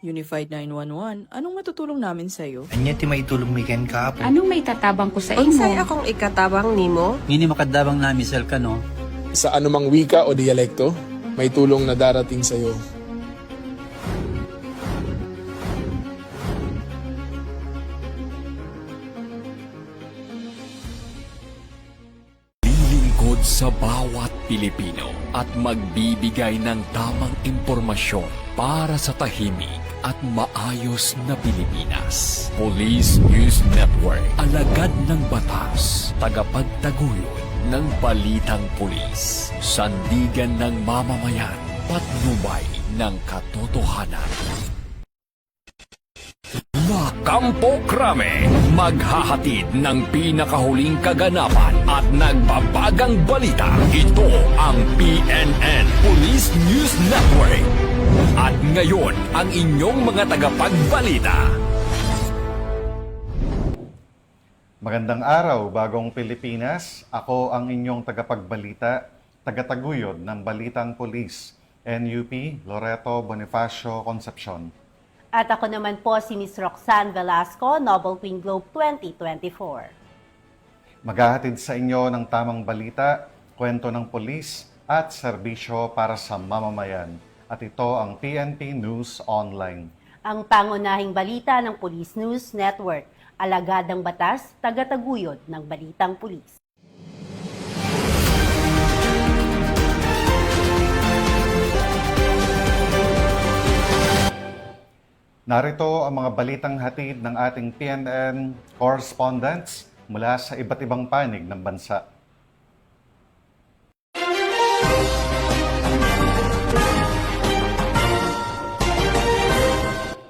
Unified 911, anong matutulong namin sa'yo? Anya ti maitulong mi ken kahapon. Anong may tatabang ko sa Unsay imo? akong ikatabang nimo? Ngini makadabang na misal ka no. Sa anumang wika o dialekto, may tulong na darating sa iyo. Lilingkod sa bawat Pilipino at magbibigay ng tamang impormasyon para sa tahimik at maayos na Pilipinas. Police News Network, alagad ng batas, tagapagtaguyod ng balitang pulis, sandigan ng mamamayan, patnubay ng katotohanan. Kampo Krame, maghahatid ng pinakahuling kaganapan at nagbabagang balita. Ito ang PNN Police News Network. At ngayon, ang inyong mga tagapagbalita. Magandang araw, Bagong Pilipinas. Ako ang inyong tagapagbalita, tagataguyod ng Balitang Pulis, NUP Loreto Bonifacio Concepcion. At ako naman po si Miss Roxanne Velasco, Noble Queen Globe 2024. Maghahatid sa inyo ng tamang balita, kwento ng pulis at serbisyo para sa mamamayan. At ito ang PNP News Online. Ang pangunahing balita ng Police News Network, alagad ng batas, tagataguyod ng balitang pulis. Narito ang mga balitang hatid ng ating PNN correspondents mula sa iba't ibang panig ng bansa.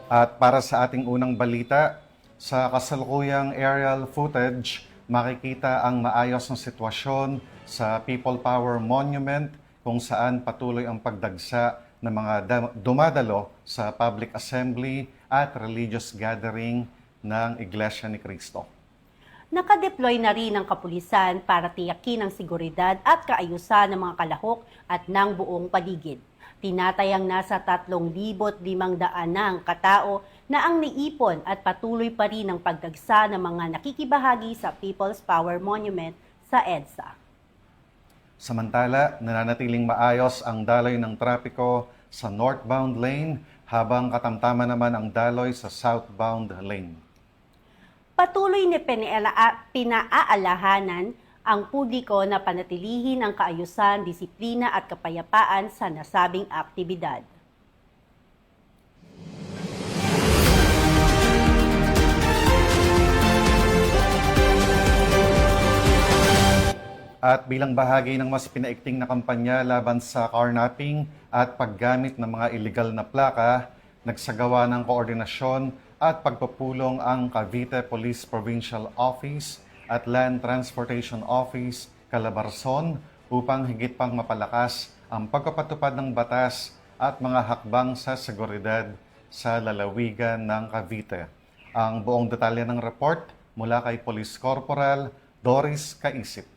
At para sa ating unang balita, sa kasalukuyang aerial footage, makikita ang maayos na sitwasyon sa People Power Monument kung saan patuloy ang pagdagsa ng mga dumadalo sa public assembly at religious gathering ng Iglesia ni Cristo. Nakadeploy na rin ang kapulisan para tiyakin ang seguridad at kaayusan ng mga kalahok at ng buong paligid. Tinatayang nasa 3,500 ng katao na ang niipon at patuloy pa rin ang pagdagsa ng mga nakikibahagi sa People's Power Monument sa EDSA. Samantala, nananatiling maayos ang daloy ng trapiko sa northbound lane habang katamtaman naman ang daloy sa southbound lane. Patuloy na pinaaalahanan ang publiko na panatilihin ang kaayusan, disiplina at kapayapaan sa nasabing aktibidad. At bilang bahagi ng mas pinaikting na kampanya laban sa carnapping at paggamit ng mga illegal na plaka, nagsagawa ng koordinasyon at pagpupulong ang Cavite Police Provincial Office at Land Transportation Office, Calabarzon, upang higit pang mapalakas ang pagpapatupad ng batas at mga hakbang sa seguridad sa lalawigan ng Cavite. Ang buong detalye ng report mula kay Police Corporal Doris Kaisip.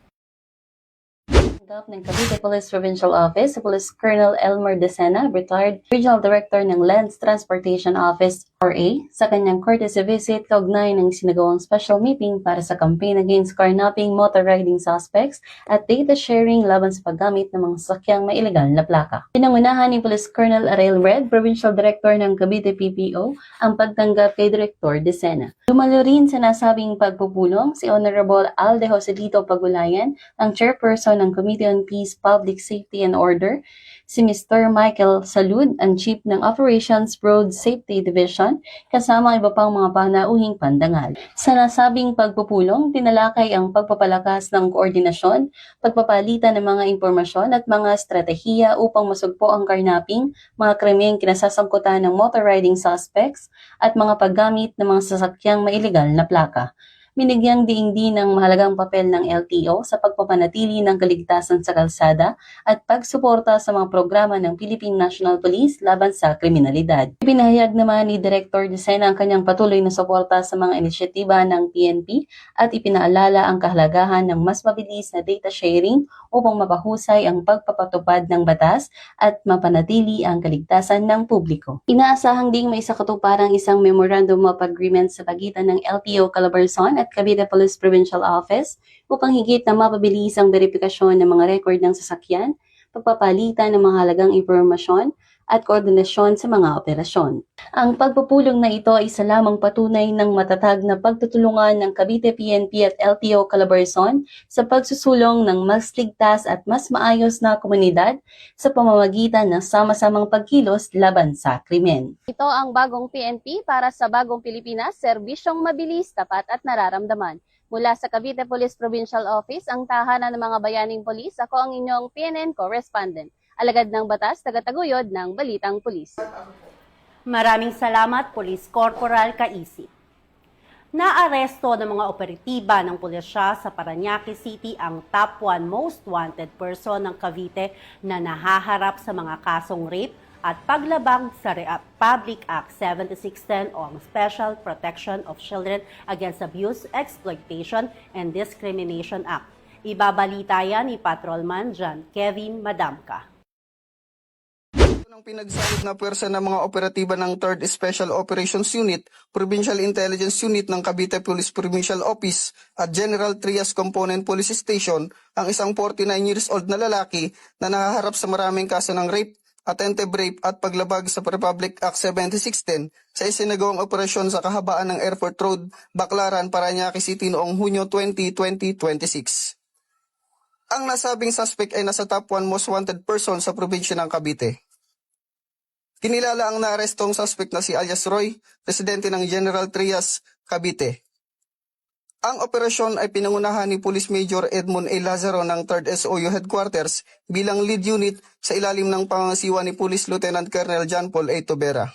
Ng Cavite Police Provincial Office, Police Colonel Elmer Decena, retired Regional Director ng Lands Transportation Office, RA, sa kanyang courtesy visit kaugnay ng sinagawang special meeting para sa campaign against carnapping, motor riding suspects at data sharing laban sa paggamit ng mga sasakyang may ilegal na plaka. Pinangunahan ni Police Colonel Ariel Red, Provincial Director ng Cavite PPO, ang pagtanggap kay Director Decena. Dumalo rin sa nasabing pagpupulong si Honorable Alde Joselito Pagulayan, ang Chairperson ng Committee on Peace, Public Safety and Order, si Mr. Michael Salud, ang Chief ng Operations Road Safety Division, kasama ang iba pang mga panauhing pandangal. Sa nasabing pagpupulong, tinalakay ang pagpapalakas ng koordinasyon, pagpapalitan ng mga impormasyon at mga estratehiya upang masugpo ang carnapping, mga krimeng kinasasangkutan ng motor riding suspects, at mga paggamit ng mga sasakyang mailegal na plaka. Binigyang diing din ng mahalagang papel ng LTO sa pagpapanatili ng kaligtasan sa kalsada at pagsuporta sa mga programa ng Philippine National Police laban sa kriminalidad. Ipinahayag naman ni Director Decena ang kanyang patuloy na suporta sa mga inisyatiba ng PNP at ipinaalala ang kahalagahan ng mas mabilis na data sharing upang mapahusay ang pagpapatupad ng batas at mapanatili ang kaligtasan ng publiko. Inaasahang ding may sakatuparang isang Memorandum of Agreement sa pagitan ng LTO Calabarzon at Cavite Police Provincial Office upang higit na mapabilis ang verifikasyon ng mga record ng sasakyan, pagpapalitan ng mga halagang impormasyon, at koordinasyon sa mga operasyon. Ang pagpupulong na ito ay isa lamang patunay ng matatag na pagtutulungan ng Cavite PNP at LTO Calabarzon sa pagsusulong ng mas ligtas at mas maayos na komunidad sa pamamagitan ng sama-samang pagkilos laban sa krimen. Ito ang bagong PNP para sa bagong Pilipinas, serbisyong mabilis, tapat at nararamdaman. Mula sa Cavite Police Provincial Office, ang tahanan ng mga bayaning polis, ako ang inyong PNN correspondent. Alagad ng batas, tagataguyod ng Balitang Pulis. Maraming salamat, Police Corporal Kaisi. Naaresto ng mga operatiba ng pulisya sa Parañaque City ang top 1 most wanted person ng Cavite na nahaharap sa mga kasong rape at paglabag sa Republic Act 7610 o ang Special Protection of Children Against Abuse, Exploitation, and Discrimination Act. Ibabalita yan ni Patrolman John Kevin Madamka. Ng pinagsalit na pwersa ng mga operatiba ng 3rd Special Operations Unit, Provincial Intelligence Unit ng Cavite Police Provincial Office at General Trias Component Police Station ang isang 49 years old na lalaki na nahaharap sa maraming kaso ng rape, attempted rape at paglabag sa Republic Act 7610 sa isinagawang operasyon sa kahabaan ng Airport Road, Baclaran, Parañaque City noong Hunyo 20, 2026. Ang nasabing suspect ay nasa top 1 most wanted person sa probinsya ng Cavite. Kinilala ang naarestong suspect na si alias Roy, residente ng General Trias, Cavite. Ang operasyon ay pinangunahan ni Police Major Edmund A. Lazaro ng 3rd SOU Headquarters bilang lead unit sa ilalim ng pangangasiwa ni Police Lieutenant Colonel John Paul A. Tobera.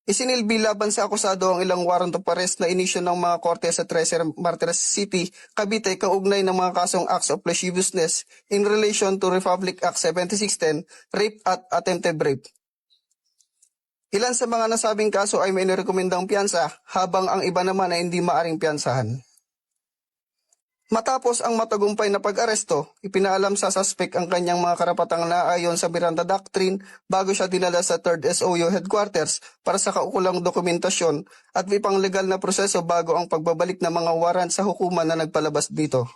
Isinilbi laban sa akusado ang ilang warrant of arrest na inisyo ng mga korte sa Treasure Martires City, Cavite kaugnay ng mga kasong acts of lasciviousness in relation to Republic Act 7610, rape at attempted rape. Ilan sa mga nasabing kaso ay may nirekomendang piyansa habang ang iba naman ay hindi maaring piyansahan. Matapos ang matagumpay na pag-aresto, ipinaalam sa suspect ang kanyang mga karapatang naayon sa Miranda Doctrine bago siya dinala sa 3rd SOU Headquarters para sa kaukulang dokumentasyon at may panglegal na proseso bago ang pagbabalik ng mga warrant sa hukuman na nagpalabas dito.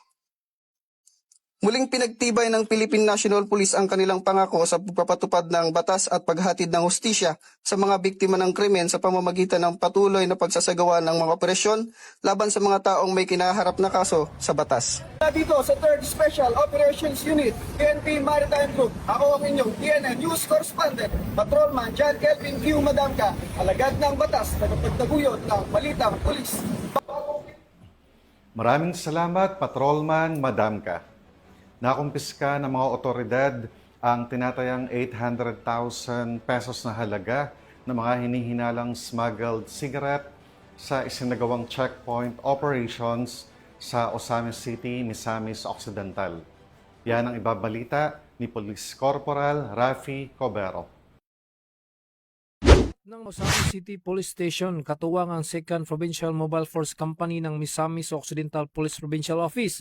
Muling pinagtibay ng Philippine National Police ang kanilang pangako sa pagpapatupad ng batas at paghatid ng hustisya sa mga biktima ng krimen sa pamamagitan ng patuloy na pagsasagawa ng mga operasyon laban sa mga taong may kinaharap na kaso sa batas. Dito sa 3rd Special Operations Unit, PNP Maritime Group, ako ang inyong PNN News Correspondent, Patrolman John Kelvin Q. Madamka, alagad ng batas na pagtaguyod ng Balitang Pulis. Maraming salamat, Patrolman Madamka. Nakumpiska ng mga otoridad ang tinatayang 800,000 pesos na halaga ng mga hinihinalang smuggled cigarette sa isinagawang checkpoint operations sa Osamis City, Misamis Occidental. Yan ang ibabalita ni Police Corporal Rafi Cobero. Ng Misamis City Police Station, katuwang ang 2nd Provincial Mobile Force Company ng Misamis Occidental Police Provincial Office,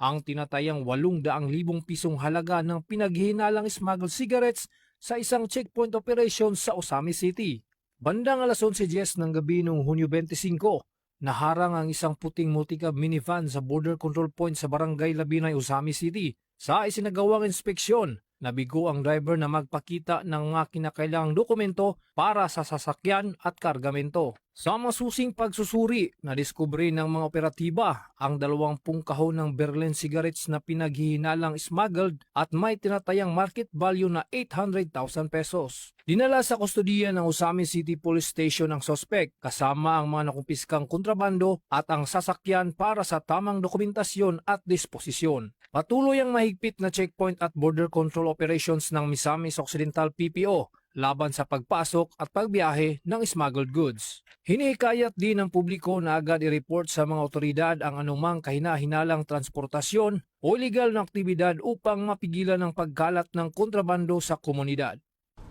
ang tinatayang 800,000 pisong halaga ng pinaghihinalang smuggled cigarettes sa isang checkpoint operation sa Osamis City. Bandang alas 11:10 ng gabi noong Hunyo 25, naharang ang isang puting multicab minivan sa border control point sa Barangay Labinay, Osamis City. Sa isinagawang inspeksyon, nabigo ang driver na magpakita ng mga kinakailangang dokumento para sa sasakyan at kargamento. Sa masusing pagsusuri, nadiskubre ng mga operatiba ang 20 kahon ng Berlin cigarettes na pinaghihinalang smuggled at may tinatayang market value na 800,000 pesos. Dinala sa kustodiya ng Osamis City Police Station ang sospek kasama ang mga nakumpiskang kontrabando at ang sasakyan para sa tamang dokumentasyon at disposisyon. Patuloy ang mahigpit na checkpoint at border control operations ng Misamis Occidental PPO laban sa pagpasok at pagbiyahe ng smuggled goods. Hinihikayat din ng publiko na agad i-report sa mga otoridad ang anumang kahina-hinalang transportasyon o illegal na aktibidad upang mapigilan ang pagkalat ng kontrabando sa komunidad.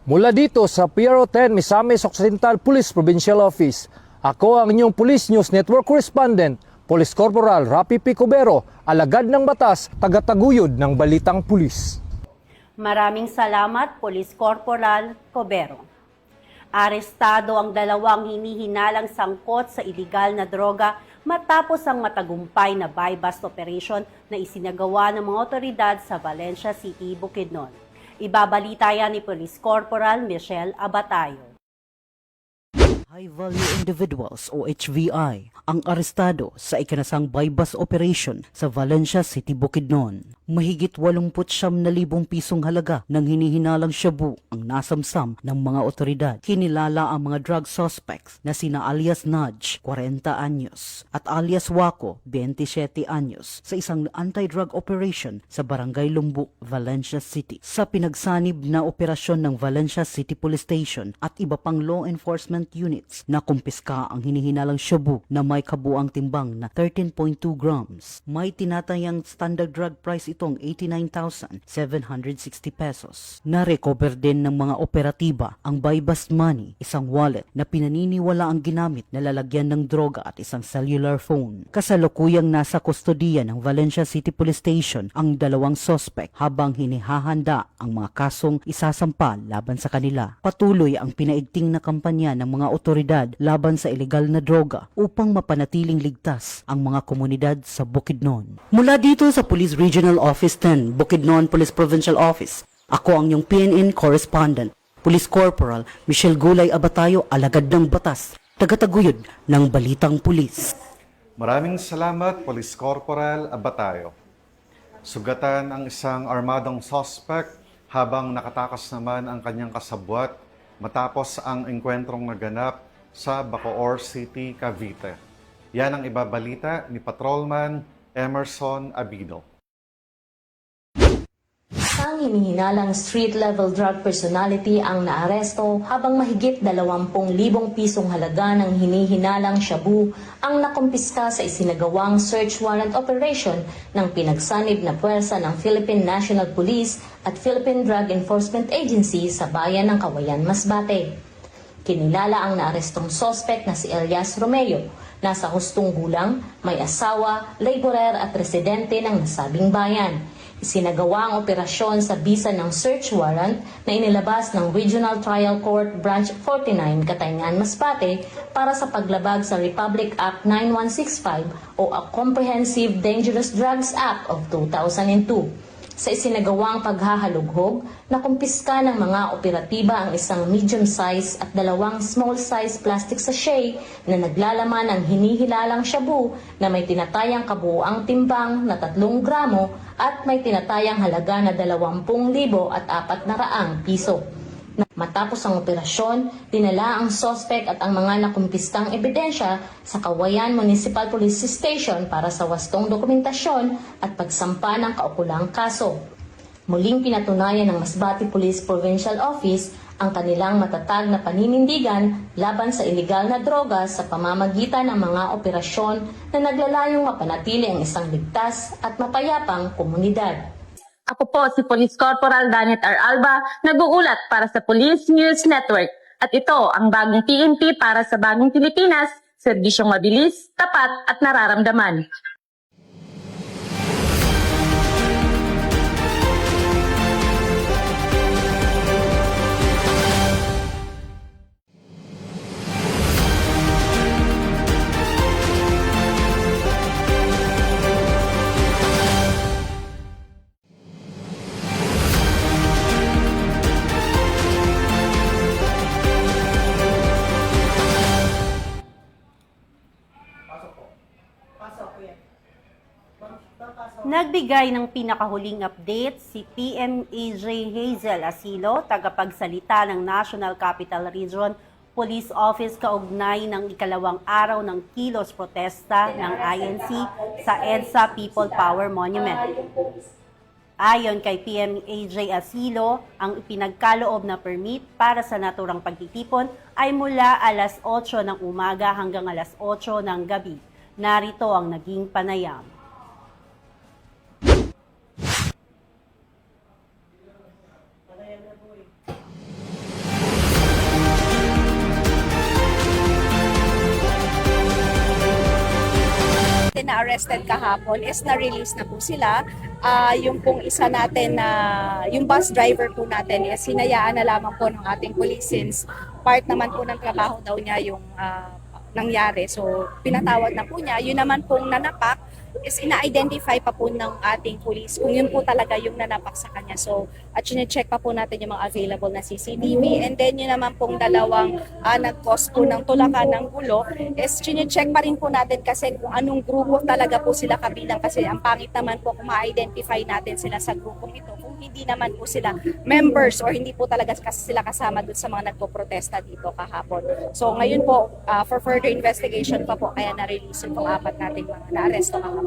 Mula dito sa Piero 10 Misamis Occidental Police Provincial Office, ako ang inyong Police News Network Correspondent, Police Corporal Rapi P. Cubero, alagad ng batas, tagataguyod ng balitang pulis. Maraming salamat, Police Corporal Cubero. Arestado ang dalawang hinihinalang sangkot sa iligal na droga matapos ang matagumpay na buy-bust operation na isinagawa ng mga otoridad sa Valencia City, Bukidnon. Ibabalita yan ni Police Corporal Michelle Abatayo. High-value individuals o HVI ang arestado sa ikinasang buy-bust operation sa Valencia City, Bukidnon. Mahigit 89,000 pisong halaga ng hinihinalang shabu ang nasamsam ng mga otoridad. Kinilala ang mga drug suspects na sina alias Nudge, 40 anyos, at alias Waco, 27 anyos, sa isang anti-drug operation sa Barangay Lumbu, Valencia City. Sa pinagsanib na operasyon ng Valencia City Police Station at iba pang law enforcement units, nakumpiska ang hinihinalang shabu na may kabuang timbang na 13.2 grams. May tinatayang standard drug price itong 89,760 pesos. Na-recover din ng mga operatiba ang buy-bust money, isang wallet na pinaniniwala ang ginamit na lalagyan ng droga at isang cellular phone. Kasalukuyang nasa kustodiya ng Valencia City Police Station ang dalawang suspect habang hinihahanda ang mga kasong isasampa laban sa kanila. Patuloy ang pinaigting na kampanya ng mga otoridad laban sa ilegal na droga upang mapanatiling ligtas ang mga komunidad sa Bukidnon. Mula dito sa Police Regional Office 10, Bukidnon Police Provincial Office, ako ang iyong PNN Correspondent, Police Corporal Michelle Gulay Abatayo, alagad ng batas, tagataguyod ng balitang pulis. Maraming salamat, Police Corporal Abatayo. Sugatan ang isang armadong suspect habang nakatakas naman ang kanyang kasabwat matapos ang engkwentrong naganap sa Bacoor City, Cavite. Yan ang ibabalita ni Patrolman Emerson Abido. Isang hinihinalang street-level drug personality ang naaresto habang mahigit 20,000 pisong halaga ng hinihinalang shabu ang nakumpiska sa isinagawang search warrant operation ng pinagsanib na puwersa ng Philippine National Police at Philippine Drug Enforcement Agency sa bayan ng Kawayan, Masbate. Kinilala ang naarestong suspect na si Elias Romeo, nasa hustong gulang, may asawa, laborer at residente ng nasabing bayan. Isinagawa ang operasyon sa bisa ng search warrant na inilabas ng Regional Trial Court Branch 49, Katayngan, Masbate para sa paglabag sa Republic Act 9165 o a Comprehensive Dangerous Drugs Act of 2002. Sa isinagawang paghahalughog, nakumpiska ng mga operatiba ang isang medium-size at dalawang small-size plastic sachet na naglalaman ng hinihilalang shabu na may tinatayang kabuuang timbang na 3 gramo at may tinatayang halaga na 20,400 piso. Matapos ang operasyon, dinala ang suspect at ang mga nakumpiskang ebidensya sa Kawayan Municipal Police Station para sa wastong dokumentasyon at pagsampa ng kaukulang kaso. Muling pinatunayan ng Masbate Police Provincial Office ang kanilang matatag na paninindigan laban sa ilegal na droga sa pamamagitan ng mga operasyon na naglalayong mapanatili ang isang ligtas at mapayapang komunidad. Ako po si Police Corporal Danet R. Alba, nag-uulat para sa Police News Network. At ito ang bagong PNP para sa bagong Pilipinas, serbisyong mabilis, tapat at nararamdaman. Nagbigay ng pinakahuling update si PMAJ Hazel Asilo, tagapagsalita ng National Capital Region Police Office kaugnay ng ikalawang araw ng kilos protesta ng INC sa EDSA People Power Monument. Ayon kay PMAJ Asilo, ang ipinagkaloob na permit para sa naturang pagtitipon ay mula alas 8 ng umaga hanggang alas 8 ng gabi. Narito ang naging panayam. Na-arrested kahapon is na-release na po sila. Yung pong isa natin na yung bus driver po natin is hinayaan na lamang po ng ating police since part naman po ng trabaho daw niya yung nangyari. So pinatawad na po niya. Yun naman pong nanapak is ina-identify pa po ng ating police kung yun po talaga yung nanapak sa kanya. So at chine-check pa po natin yung mga available na CCTV, and then yun naman pong dalawang nag-cause po ng tulakan ng gulo is chine-check pa rin po natin kasi kung anong grupo talaga po sila kabilang, kasi ang pangit naman po kung ma-identify natin sila sa grupong ito kung hindi naman po sila members or hindi po talaga kasi sila kasama dun sa mga nagpo-protesta dito kahapon. So ngayon po for further investigation pa po kaya na-release yung apat nating mga na-aresto kahapon.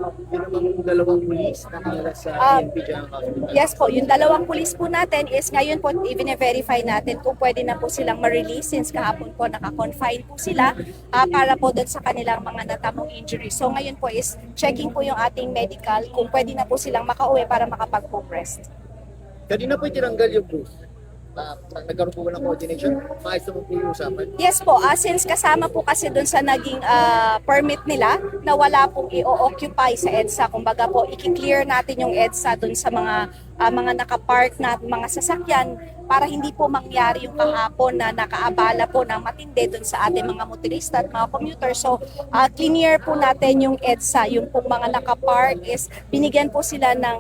Dalawang pulis na sa PNP dyan. Yes po, yung dalawang pulis po natin is ngayon po i-verify natin kung pwede na po silang ma-release since kahapon po naka-confine po sila para po doon sa kanilang mga natamong injuries. So ngayon po is checking po yung ating medical kung pwede na po silang makauwi para makapag-home rest. Kanina po itinanggal yung booth. Nagkaroon po ng coordination, maayos naman po yung usapan. Yes po, since kasama po kasi doon sa naging permit nila na wala pong i-occupy sa EDSA. Kumbaga po, i-clear natin yung EDSA doon sa mga nakapark na mga sasakyan para hindi po mangyari yung kahapon na nakaabala po ng matindi doon sa ating mga motorista at mga commuter. So, clear po natin yung EDSA, yung pong mga nakapark is binigyan po sila ng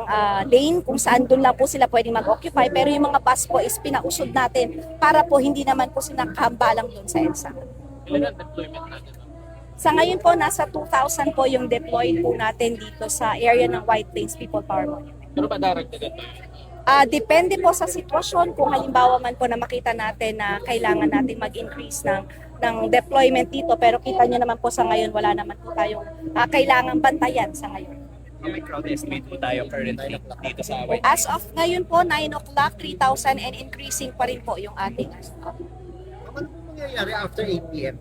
lane kung saan doon lang po sila pwedeng mag-occupy. Pero yung mga bus po is pinausod natin para po hindi naman po sila nakahambalang doon sa EDSA. Ilan ang deployment natin? Sa ngayon po, nasa 2,000 po yung deployed po natin dito sa area ng White Plains People Power Monument. Ano ba daragdagan tayo? Depende po sa sitwasyon kung halimbawa man po na makita natin na kailangan natin mag-increase ng deployment dito, pero kita nyo naman po sa ngayon wala naman po tayong kailangang bantayan sa ngayon. May crowd estimate po tayo currently dito sa White. As of ngayon po, 9 o'clock, 3,000 and increasing pa rin po yung ating Ano po mangyayari after 8 p.m.?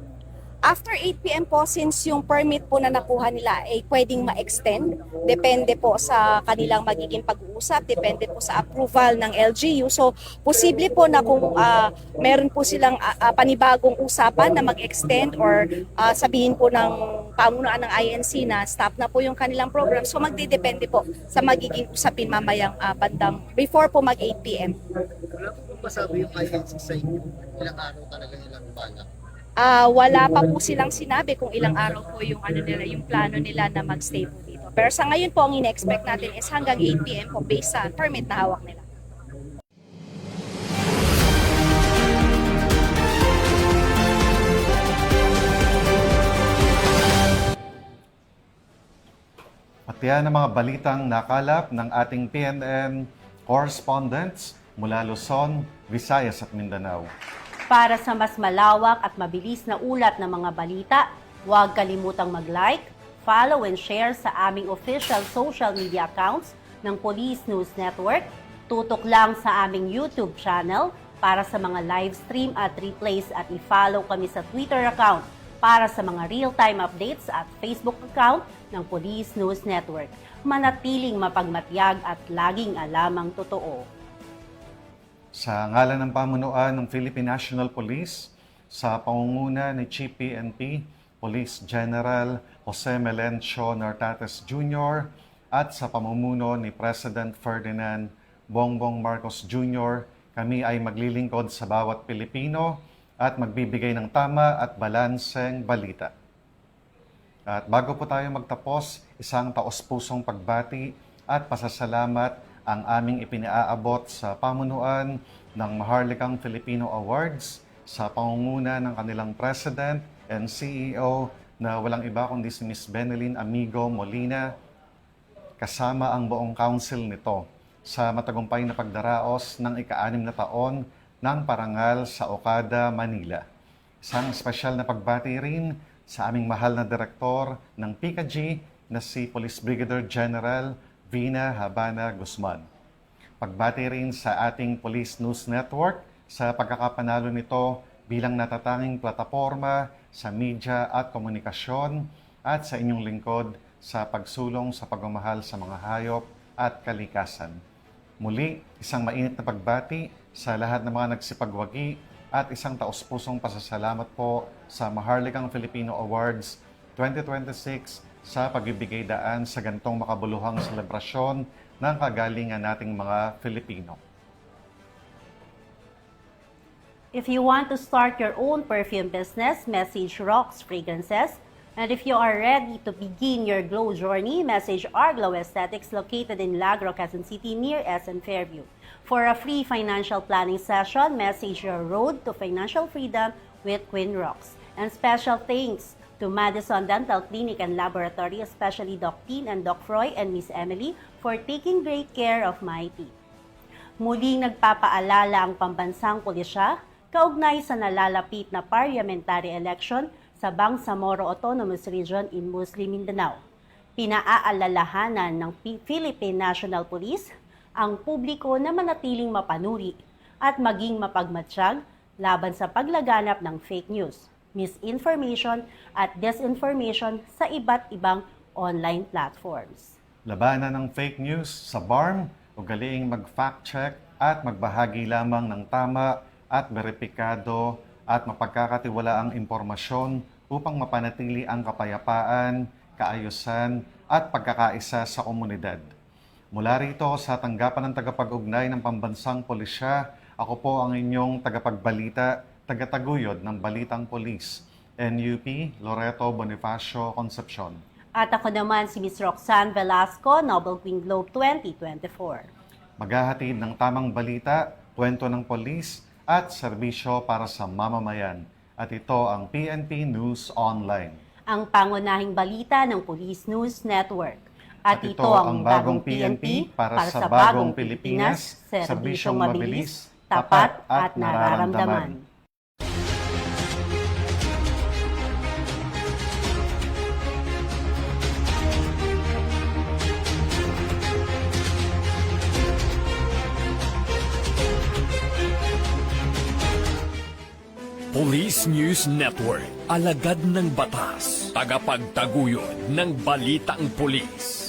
After 8 p.m. po, since yung permit po na nakuha nila ay pwedeng ma-extend, depende po sa kanilang magiging pag-uusap, depende po sa approval ng LGU. So, posible po na kung meron po silang panibagong usapan na mag-extend or sabihin po ng pamunuan ng INC na stop na po yung kanilang program. So, magdidepende po sa magiging usapin mamayang bandang before po mag 8 p.m. Wala po masabi yung INC sa inyo, ilang araw talaga nilang balak? Wala pa po silang sinabi kung ilang araw po yung nila, yung plano nila na magstay po dito. Pero sa ngayon po, ang ina-expect natin is hanggang 8 p.m. po based sa permit na hawak nila. At yan ang mga balitang nakalap ng ating PNN correspondents mula Luzon, Visayas at Mindanao. Para sa mas malawak at mabilis na ulat ng mga balita, huwag kalimutang mag-like, follow and share sa aming official social media accounts ng Police News Network. Tutok lang sa aming YouTube channel para sa mga live stream at replays at i-follow kami sa Twitter account para sa mga real-time updates at Facebook account ng Police News Network. Manatiling mapagmatyag at laging alamang totoo. Sa ngalan ng pamunuan ng Philippine National Police, sa pangunguna ni Chief PNP, Police General Jose Melencio Nartates Jr. at sa pamumuno ni President Ferdinand Bongbong Marcos Jr., kami ay maglilingkod sa bawat Pilipino at magbibigay ng tama at balanseng balita. At bago po tayo magtapos, isang taos-pusong pagbati at pasasalamat ang aming ipinaabot sa pamunuan ng Maharlikang Filipino Awards sa pangunguna ng kanilang President and CEO na walang iba kundi si Ms. Benelyn Amigo Molina, kasama ang buong council nito sa matagumpay na pagdaraos ng ika-6 na taon ng parangal sa Okada, Manila. Isang espesyal na pagbati rin sa aming mahal na direktor ng PICAG na si Police Brigadier General Vina Habana Guzman. Pagbati rin sa ating Police News Network sa pagkakapanalo nito bilang natatanging plataporma sa media at komunikasyon at sa inyong lingkod sa pagsulong sa pagmamahal sa mga hayop at kalikasan. Muli, isang mainit na pagbati sa lahat ng mga nagsipagwagi at isang taos-pusong pasasalamat po sa Maharlikang Filipino Awards 2026 sa pagbibigay daan sa gantong makabuluhang selebrasyon ng kagalingan nating mga Filipino. If you want to start your own perfume business, message Rox Fragrances. And if you are ready to begin your glow journey, message Arglow Aesthetics located in Lagro, Quezon City near SN Fairview. For a free financial planning session, message your road to financial freedom with Queen Rox. And special thanks to Madison Dental Clinic and Laboratory, especially Doc Tin and Doc Froy and Miss Emily for taking great care of my teeth. Muling nagpapaalala ang pambansang pulisya kaugnay sa nalalapit na parliamentary election sa Bangsamoro Autonomous Region in Muslim Mindanao. Pinaaalalahanan ng Philippine National Police ang publiko na manatiling mapanuri at maging mapagmatsyag laban sa paglaganap ng fake news, misinformation at disinformation sa iba't ibang online platforms. Labanan ng fake news sa BARM, ugaliing mag-fact check at magbahagi lamang ng tama at beripikado at mapagkakatiwalaang impormasyon upang mapanatili ang kapayapaan, kaayusan at pagkakaisa sa komunidad. Mula rito sa tanggapan ng tagapag-ugnay ng Pambansang Pulisya, ako po ang inyong tagapagbalita, tagataguyod ng Balitang Pulis, NUP Loreto Bonifacio Concepcion. At ako naman si Ms. Roxanne Velasco, Nobel Queen Globe 2024. Maghahatid ng tamang balita, kwento ng polis at serbisyo para sa mamamayan. At ito ang PNP News Online. Ang pangunahing balita ng Police News Network. At ito ang bagong PNP para sa bagong Pilipinas, serbisyong mabilis, tapat at nararamdaman. Police News Network, alagad ng batas, tagapagtaguyod ng balitang pulis.